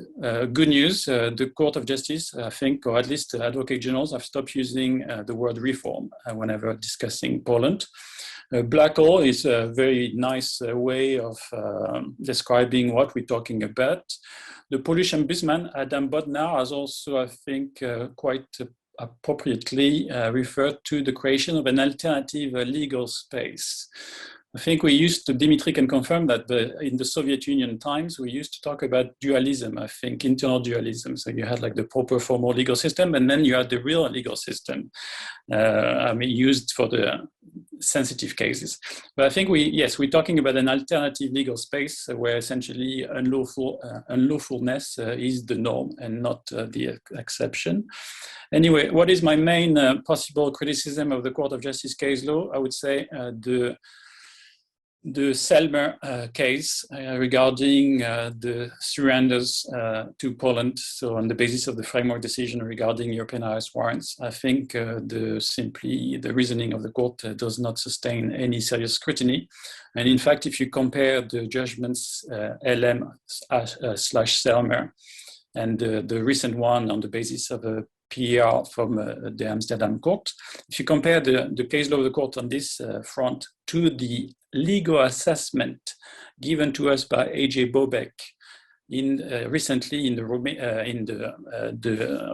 Speaker 2: good news, the Court of Justice, I think, or at least advocate generals, have stopped using the word reform whenever discussing Poland. Black hole is a very nice way of describing what we're talking about. The Polish ombudsman, Adam Bodnar, has also, I think, quite appropriately referred to the creation of an alternative legal space. I think we used to, Dimitri can confirm that in the Soviet Union times, we used to talk about dualism, I think, internal dualism. So you had like the proper formal legal system, and then you had the real legal system, used for the sensitive cases. But I think we're talking about an alternative legal space where essentially unlawfulness is the norm and not the exception. Anyway, what is my main possible criticism of the Court of Justice case law? I would say the Selmer case regarding the surrenders to Poland. So on the basis of the framework decision regarding European arrest warrants, I think the reasoning of the court does not sustain any serious scrutiny. And in fact, if you compare the judgments LM/Selmer and the recent one on the basis of a PR from the Amsterdam court, if you compare the case law of the court on this front to the legal assessment given to us by A.J. Bobek recently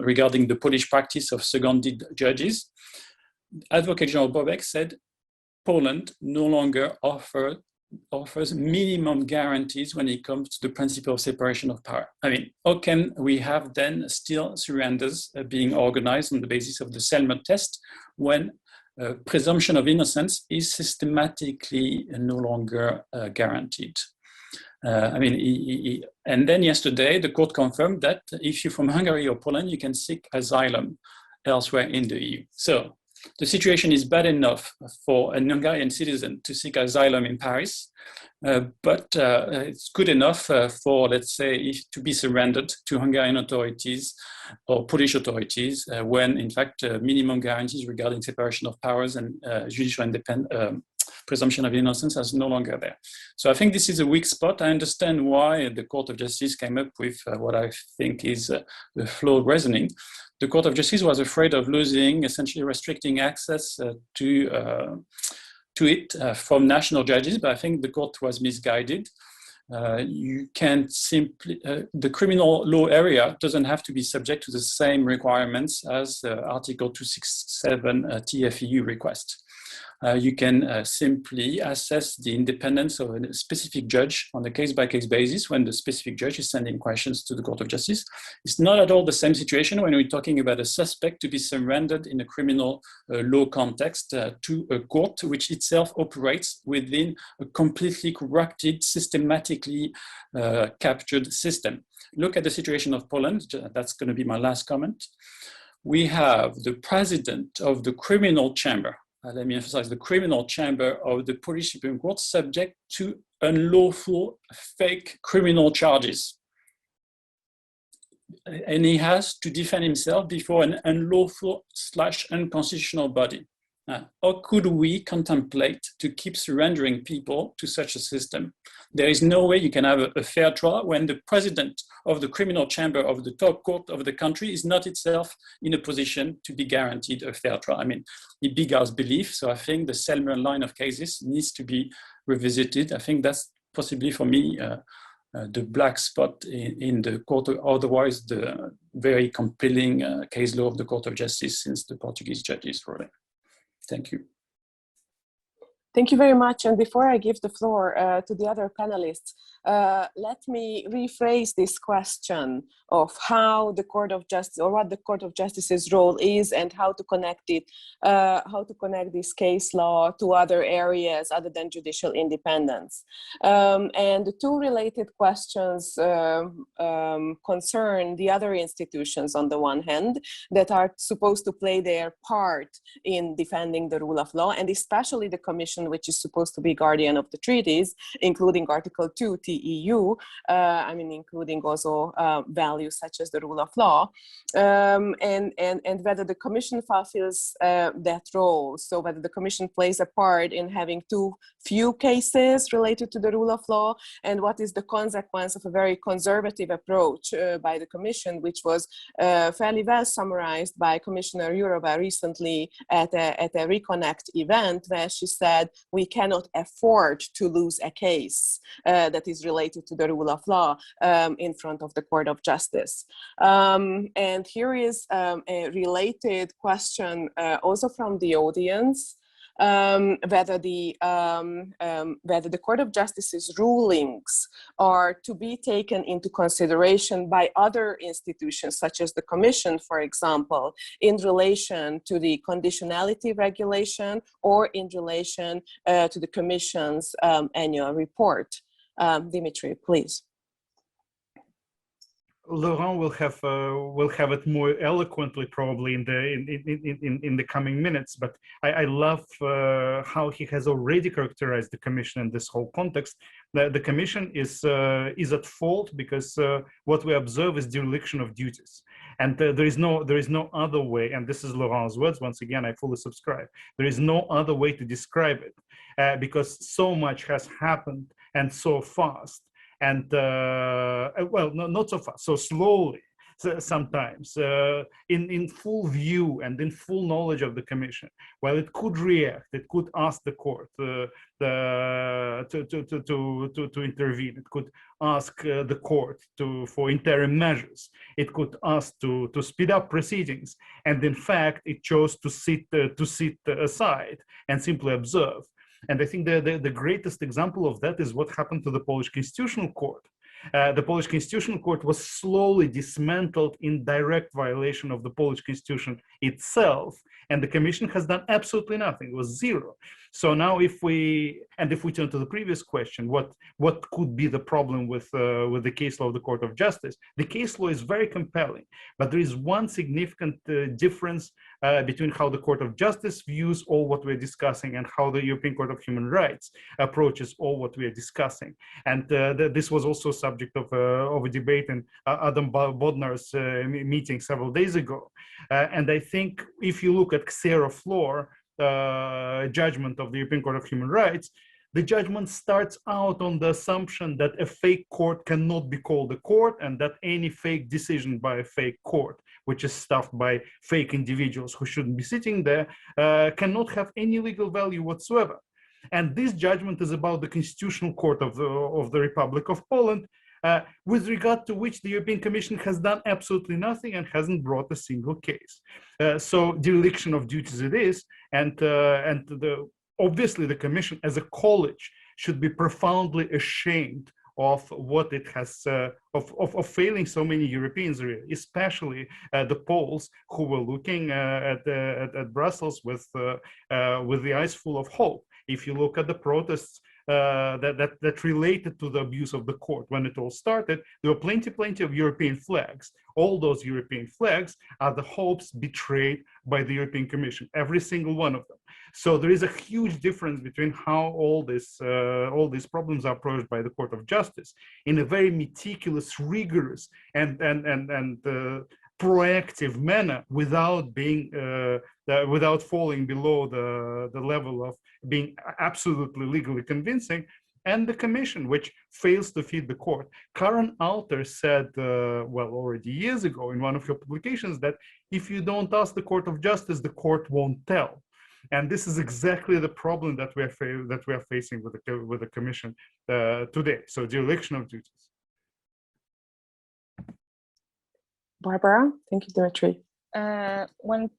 Speaker 2: regarding the Polish practice of seconded judges, Advocate General Bobek said Poland no longer offers minimum guarantees when it comes to the principle of separation of power. I mean, how can we have then still surrenders being organized on the basis of the Selmer test when presumption of innocence is systematically no longer guaranteed? And then yesterday, the court confirmed that if you're from Hungary or Poland, you can seek asylum elsewhere in the EU. So the situation is bad enough for a Hungarian citizen to seek asylum in Paris, but it's good enough for, let's say, to be surrendered to Hungarian authorities or Polish authorities when, in fact, minimum guarantees regarding separation of powers and judicial independence, presumption of innocence is no longer there. So I think this is a weak spot. I understand why the Court of Justice came up with what I think is the flawed reasoning. The Court of Justice was afraid of losing, essentially restricting access to it from national judges, but I think the court was misguided. You can't simply, the criminal law area doesn't have to be subject to the same requirements as Article 267 TFEU request. you can simply assess the independence of a specific judge on a case-by-case basis when the specific judge is sending questions to the Court of Justice. It's not at all the same situation when we're talking about a suspect to be surrendered in a criminal law context to a court which itself operates within a completely corrupted, systematically captured system. Look at the situation of Poland. That's going to be my last comment. We have the president of the criminal chamber, let me emphasize, the criminal chamber of the Polish Supreme Court, subject to unlawful, fake criminal charges. And he has to defend himself before an unlawful / unconstitutional body. How could we contemplate to keep surrendering people to such a system? There is no way you can have a fair trial when the president of the criminal chamber of the top court of the country is not itself in a position to be guaranteed a fair trial. I mean, it beggars belief. So I think the Selmer line of cases needs to be revisited. I think that's possibly for me the black spot in the court, otherwise the very compelling case law of the Court of Justice since the Portuguese Judges ruling. Thank you.
Speaker 1: Thank you very much. And before I give the floor to the other panelists, let me rephrase this question of how the Court of Justice, or what the Court of Justice's role is, and how to connect it, how to connect this case law to other areas other than judicial independence. And the two related questions concern the other institutions on the one hand that are supposed to play their part in defending the rule of law, and especially the Commission, which is supposed to be guardian of the treaties, including Article 2 TEU, I mean, including also values such as the rule of law, and whether the Commission fulfills that role. So whether the Commission plays a part in having too few cases related to the rule of law, and what is the consequence of a very conservative approach by the Commission, which was fairly well summarized by Commissioner Jourova recently at a RECONNECT event, where she said we cannot afford to lose a case that is related to the rule of law in front of the Court of Justice. And here is a related question also from the audience, whether the Court of Justice's rulings are to be taken into consideration by other institutions, such as the Commission, for example, in relation to the conditionality regulation, or in relation to the Commission's annual report. Dimitri, please.
Speaker 3: Laurent will have it more eloquently probably in the coming minutes, but I love how he has already characterized the Commission in this whole context. The Commission is at fault because what we observe is dereliction of duties, and there is no other way. And this is Laurent's words. Once again, I fully subscribe. There is no other way to describe it because so much has happened and so fast. And well, not so fast, so slowly, sometimes in full view and in full knowledge of the Commission. While it could react, it could ask the court to intervene. It could ask the court for interim measures. It could ask to speed up proceedings, and in fact, it chose to sit aside and simply observe. And I think the greatest example of that is what happened to the Polish Constitutional Court. The Polish Constitutional Court was slowly dismantled in direct violation of the Polish Constitution itself, and the Commission has done absolutely nothing. It was zero. So now, if we turn to the previous question, what could be the problem with the case law of the Court of Justice? The case law is very compelling, but there is one significant difference between how the Court of Justice views all what we're discussing and how the European Court of Human Rights approaches all what we are discussing. And this was also subject of a debate in Adam Bodnar's meeting several days ago. And I think if you look at Xero Floor, judgment of the European Court of Human Rights, the judgment starts out on the assumption that a fake court cannot be called a court, and that any fake decision by a fake court, which is staffed by fake individuals who shouldn't be sitting there, cannot have any legal value whatsoever. And this judgment is about the Constitutional Court of the Republic of Poland, with regard to which the European Commission has done absolutely nothing and hasn't brought a single case. So dereliction of duties it is, and obviously the Commission as a college should be profoundly ashamed of what it has, of failing so many Europeans, really, especially the Poles who were looking at Brussels with the eyes full of hope. If you look at the protests that related to the abuse of the court when it all started, there were plenty of European flags. All those European flags are the hopes betrayed by the European Commission, every single one of them. So there is a huge difference between how all these problems are approached by the Court of Justice in a very meticulous, rigorous, and proactive manner, without being without falling below the level of being absolutely legally convincing, and the Commission, which fails to feed the court. Karen Alter said, well, already years ago in one of her publications, that if you don't ask the Court of Justice, the court won't tell. And this is exactly the problem that we are facing with the Commission today. So the election of duties.
Speaker 1: Barbara, thank you, Dimitri.
Speaker 4: When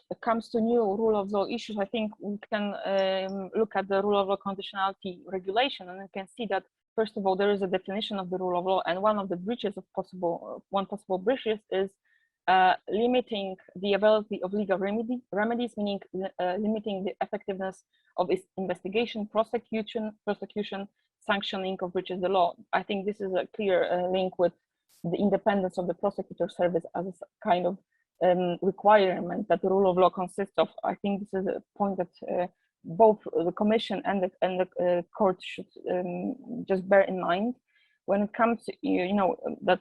Speaker 4: it comes to new rule of law issues, I think we can look at the rule of law conditionality regulation, and you can see that first of all there is a definition of the rule of law, and one of the breaches of possible breaches is limiting the availability of legal remedies, meaning limiting the effectiveness of its investigation, prosecution, sanctioning of breaches of the law. I think this is a clear link with the independence of the prosecutor service as a kind of requirement that the rule of law consists of. I think this is a point that both the Commission and the court should just bear in mind. When it comes to, that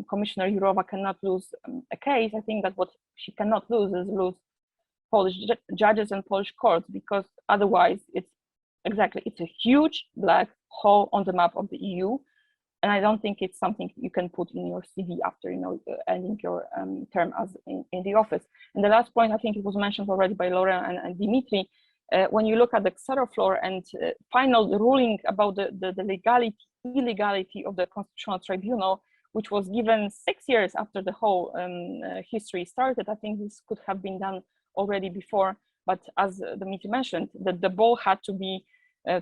Speaker 4: Commissioner Jourova cannot lose a case, I think that what she cannot lose is Polish judges and Polish courts, because otherwise it's a huge black hole on the map of the EU. And I don't think it's something you can put in your CV after ending your term as in the office. And the last point, I think it was mentioned already by Laura and Dimitri. When you look at the xerof law and final ruling about the illegality of the Constitutional Tribunal, which was given 6 years after the whole history started, I think this could have been done already before. But as Dimitri mentioned, the ball had to be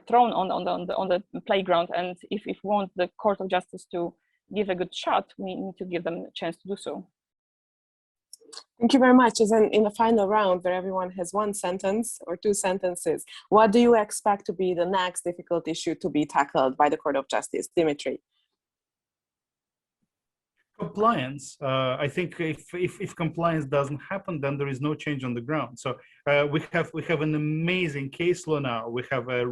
Speaker 4: thrown on the playground, and if we want the Court of Justice to give a good shot, we need to give them a chance to do so.
Speaker 1: Thank you very much. As in the final round, where everyone has one sentence or two sentences, what do you expect to be the next difficult issue to be tackled by the Court of Justice? Dimitri.
Speaker 3: Compliance. I think if compliance doesn't happen, then there is no change on the ground. So we have an amazing case law now. We have a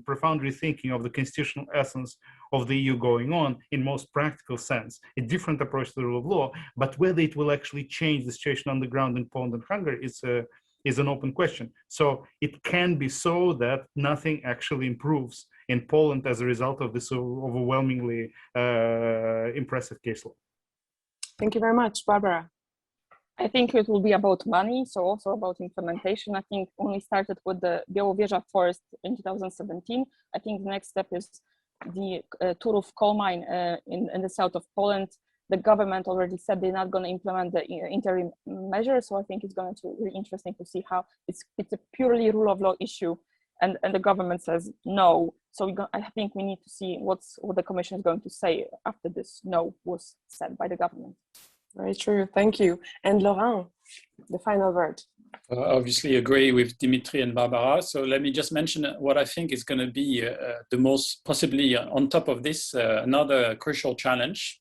Speaker 3: profound rethinking of the constitutional essence of the EU going on in most practical sense, a different approach to the rule of law. But whether it will actually change the situation on the ground in Poland and Hungary is an open question. So it can be so that nothing actually improves in Poland as a result of this overwhelmingly impressive case law.
Speaker 1: Thank you very much. Barbara.
Speaker 4: I think it will be about money, so also about implementation. I think when we started with the Białowieża forest in 2017, I think the next step is the Turów coal mine in the south of Poland. The government already said they're not going to implement the interim measures, so I think it's going to be really interesting to see how it's a purely rule of law issue, and the government says no. So I think we need to see what the Commission is going to say after this no was said by the government.
Speaker 1: Very true. Thank you. And Laurent, the final word.
Speaker 2: Obviously agree with Dimitri and Barbara. So let me just mention what I think is going to be the most, possibly on top of this, another crucial challenge.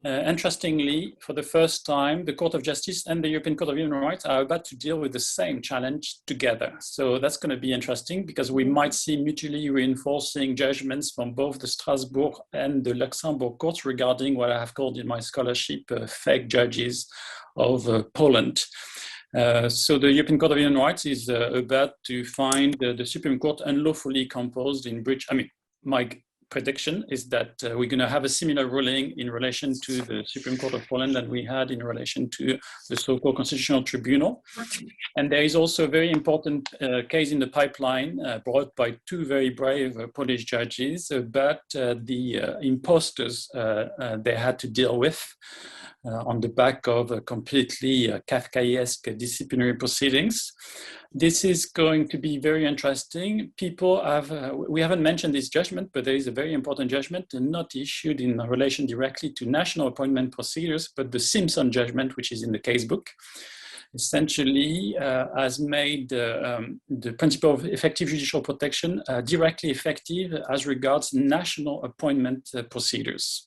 Speaker 2: Interestingly, for the first time, the Court of Justice and the European Court of Human Rights are about to deal with the same challenge together. So that's going to be interesting, because we might see mutually reinforcing judgments from both the Strasbourg and the Luxembourg courts regarding what I have called in my scholarship fake judges of Poland. So the European Court of Human Rights is about to find the Supreme Court unlawfully composed in breach. I mean, my prediction is that we're going to have a similar ruling in relation to the Supreme Court of Poland that we had in relation to the so-called Constitutional Tribunal. And there is also a very important case in the pipeline brought by two very brave Polish judges about the imposters they had to deal with. on the back of completely Kafkaesque disciplinary proceedings. This is going to be very interesting. People have, we haven't mentioned this judgment, but there is a very important judgment not issued in relation directly to national appointment procedures, but the Simpson judgment, which is in the casebook, essentially has made the principle of effective judicial protection directly effective as regards national appointment procedures.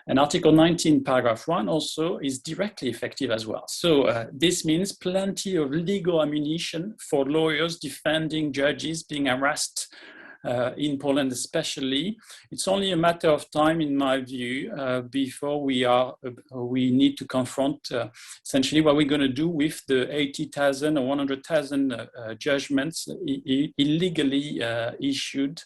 Speaker 2: And Article 19, paragraph 1 also is directly effective as well. So this means plenty of legal ammunition for lawyers defending judges being harassed in Poland especially. It's only a matter of time, in my view, before we need to confront essentially what we're going to do with the 80,000 or 100,000 judgments illegally issued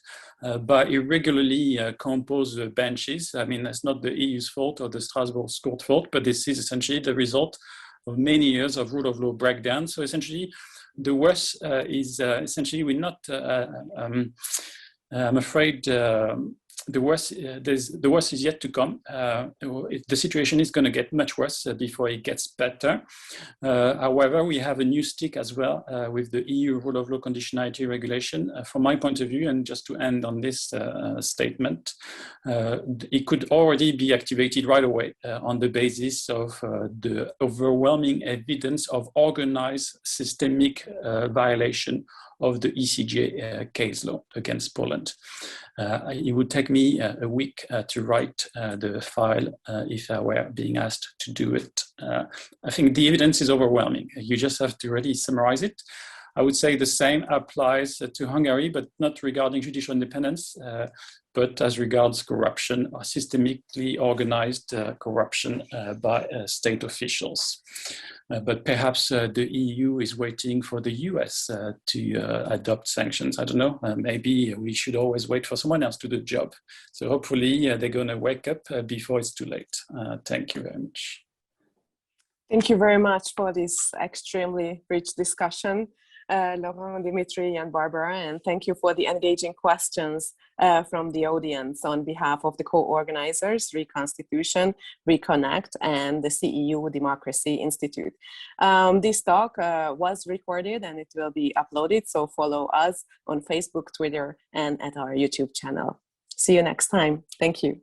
Speaker 2: by irregularly composed benches. I mean, that's not the EU's fault or the Strasbourg court fault, but this is essentially the result of many years of rule of law breakdown. So essentially, the worst is essentially we're not. I'm afraid the worst is yet to come. The situation is going to get much worse before it gets better. However, we have a new stick as well with the EU rule of law conditionality regulation. From my point of view, and just to end on this statement, it could already be activated right away on the basis of the overwhelming evidence of organized systemic violation of the ECJ case law against Poland. It would take me a week to write the file if I were being asked to do it. I think the evidence is overwhelming. You just have to really summarize it. I would say the same applies to Hungary, but not regarding judicial independence, but as regards corruption, or systemically organized corruption by state officials. But perhaps the EU is waiting for the US to adopt sanctions. I don't know, maybe we should always wait for someone else to do the job. So hopefully they're going to wake up before it's too late. Thank you very much.
Speaker 1: Thank you very much for this extremely rich discussion, Laurent, Dimitri, and Barbara, and thank you for the engaging questions from the audience on behalf of the co-organizers, Reconstitution, RECONNECT, and the CEU Democracy Institute. This talk was recorded and it will be uploaded, so follow us on Facebook, Twitter, and at our YouTube channel. See you next time. Thank you.